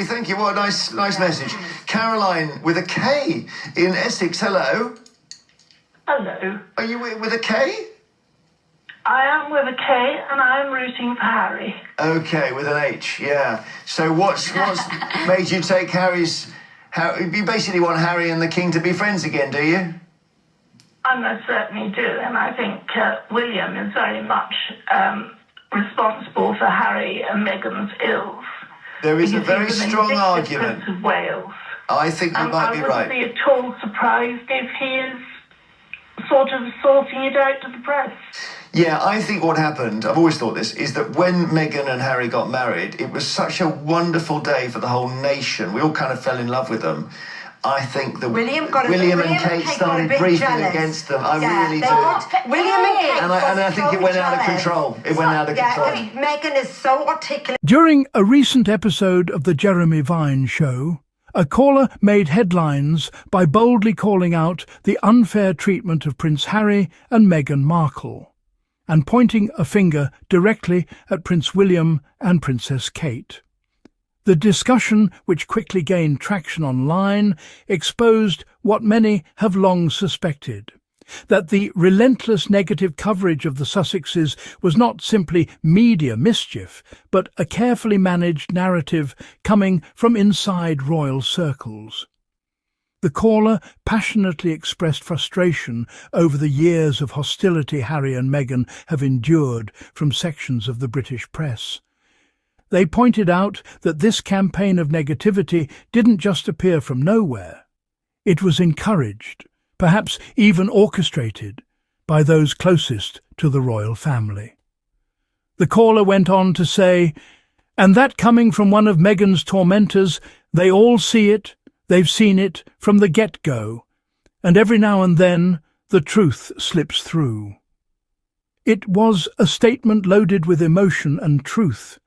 you, thank you. What a nice message. Caroline with a K in Essex. Hello. Hello. Are you with a K? I am with a K, and I am rooting for Harry. Okay, with an H, yeah. So what's made you take Harry's... You basically want Harry and the King to be friends again, do you? I most certainly do, and I think William is very much responsible for Harry and Meghan's ills. There is a very strong argument. Prince of Wales. I think you might be right. I wouldn't be at all surprised if he is sort of sorting it out to the press. Yeah, I think what happened, I've always thought this, is that when Meghan and Harry got married, it was such a wonderful day for the whole nation. We all kind of fell in love with them. I think that William and Kate started briefing against them. I really do. William and Kate and I think it went out of control. It went out of control. Meghan is so articulate. During a recent episode of the Jeremy Vine show, a caller made headlines by boldly calling out the unfair treatment of Prince Harry and Meghan Markle, and pointing a finger directly at Prince William and Princess Kate. The discussion, which quickly gained traction online, exposed what many have long suspected, that the relentless negative coverage of the Sussexes was not simply media mischief, but a carefully managed narrative coming from inside royal circles. The caller passionately expressed frustration over the years of hostility Harry and Meghan have endured from sections of the British press. They pointed out that this campaign of negativity didn't just appear from nowhere. It was encouraged, perhaps even orchestrated, by those closest to the royal family. The caller went on to say, "And that coming from one of Meghan's tormentors, they all see it, they've seen it from the get-go, and every now and then the truth slips through." It was a statement loaded with emotion and truth,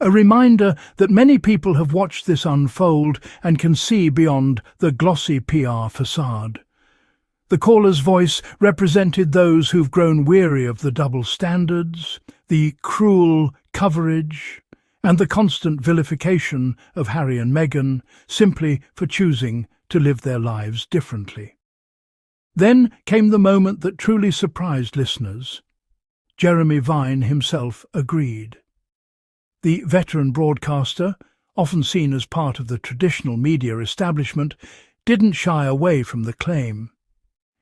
a reminder that many people have watched this unfold and can see beyond the glossy PR facade. The caller's voice represented those who've grown weary of the double standards, the cruel coverage, and the constant vilification of Harry and Meghan simply for choosing to live their lives differently. Then came the moment that truly surprised listeners. Jeremy Vine himself agreed. The veteran broadcaster, often seen as part of the traditional media establishment, didn't shy away from the claim.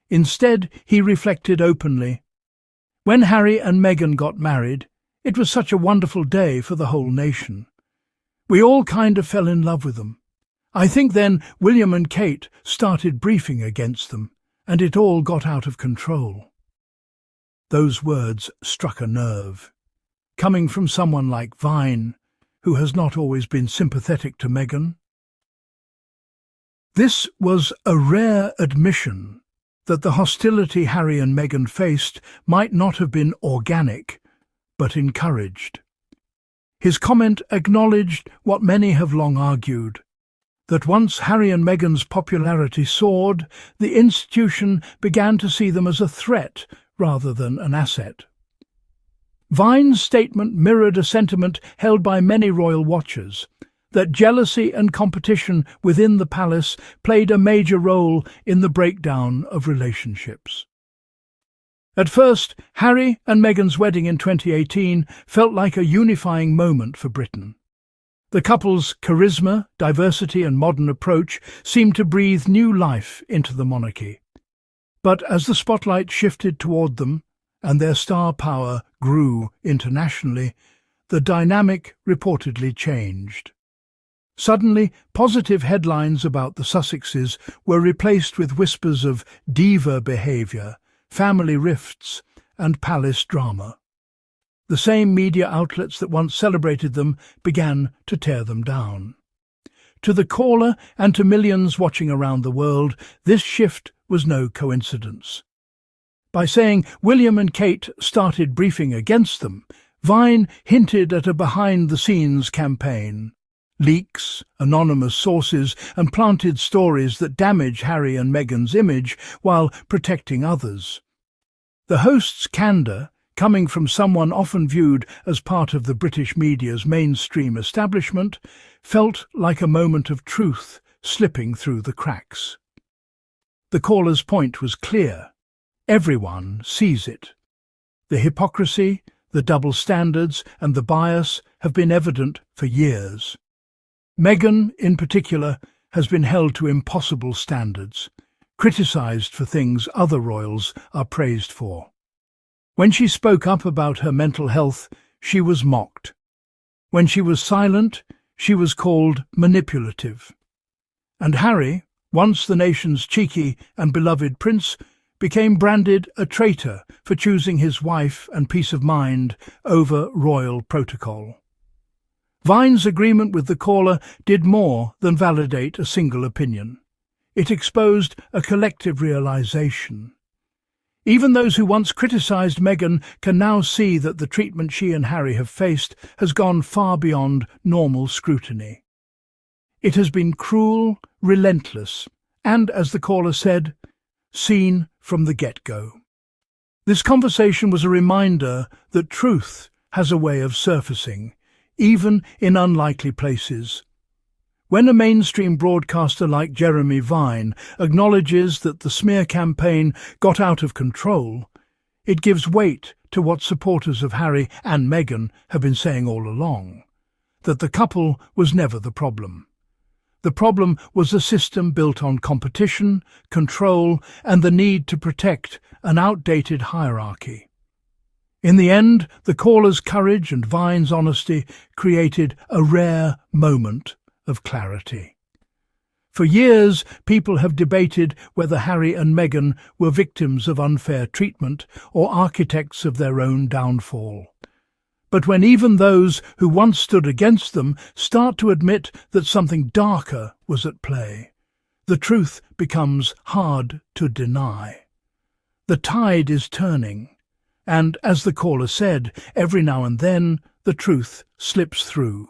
Instead, he reflected openly. When Harry and Meghan got married, it was such a wonderful day for the whole nation. We all kind of fell in love with them. I think then William and Kate started briefing against them, and it all got out of control. Those words struck a nerve. Coming from someone like Vine, who has not always been sympathetic to Meghan. This was a rare admission that the hostility Harry and Meghan faced might not have been organic, but encouraged. His comment acknowledged what many have long argued, that once Harry and Meghan's popularity soared, the institution began to see them as a threat rather than an asset. Vine's statement mirrored a sentiment held by many royal watchers, that jealousy and competition within the palace played a major role in the breakdown of relationships. At first, Harry and Meghan's wedding in 2018 felt like a unifying moment for Britain. The couple's charisma, diversity and modern approach seemed to breathe new life into the monarchy. But as the spotlight shifted toward them, and their star power grew internationally, the dynamic reportedly changed. Suddenly, positive headlines about the Sussexes were replaced with whispers of diva behaviour, family rifts, and palace drama. The same media outlets that once celebrated them began to tear them down. To the caller and to millions watching around the world, this shift was no coincidence. By saying William and Kate started briefing against them, Vine hinted at a behind-the-scenes campaign. Leaks, anonymous sources, and planted stories that damage Harry and Meghan's image while protecting others. The host's candour, coming from someone often viewed as part of the British media's mainstream establishment, felt like a moment of truth slipping through the cracks. The caller's point was clear. Everyone sees it. The hypocrisy, the double standards and the bias have been evident for years. Meghan, in particular, has been held to impossible standards, criticised for things other royals are praised for. When she spoke up about her mental health, she was mocked. When she was silent, she was called manipulative. And Harry, once the nation's cheeky and beloved prince, became branded a traitor for choosing his wife and peace of mind over royal protocol. Vine's agreement with the caller did more than validate a single opinion. It exposed a collective realization. Even those who once criticised Meghan can now see that the treatment she and Harry have faced has gone far beyond normal scrutiny. It has been cruel, relentless, and, as the caller said, seen from the get-go. This conversation was a reminder that truth has a way of surfacing, even in unlikely places. When a mainstream broadcaster like Jeremy Vine acknowledges that the smear campaign got out of control, it gives weight to what supporters of Harry and Meghan have been saying all along, that the couple was never the problem. The problem was a system built on competition, control, and the need to protect an outdated hierarchy. In the end, the caller's courage and Vine's honesty created a rare moment of clarity. For years, people have debated whether Harry and Meghan were victims of unfair treatment or architects of their own downfall. But when even those who once stood against them start to admit that something darker was at play, the truth becomes hard to deny. The tide is turning, and, as the caller said, every now and then the truth slips through.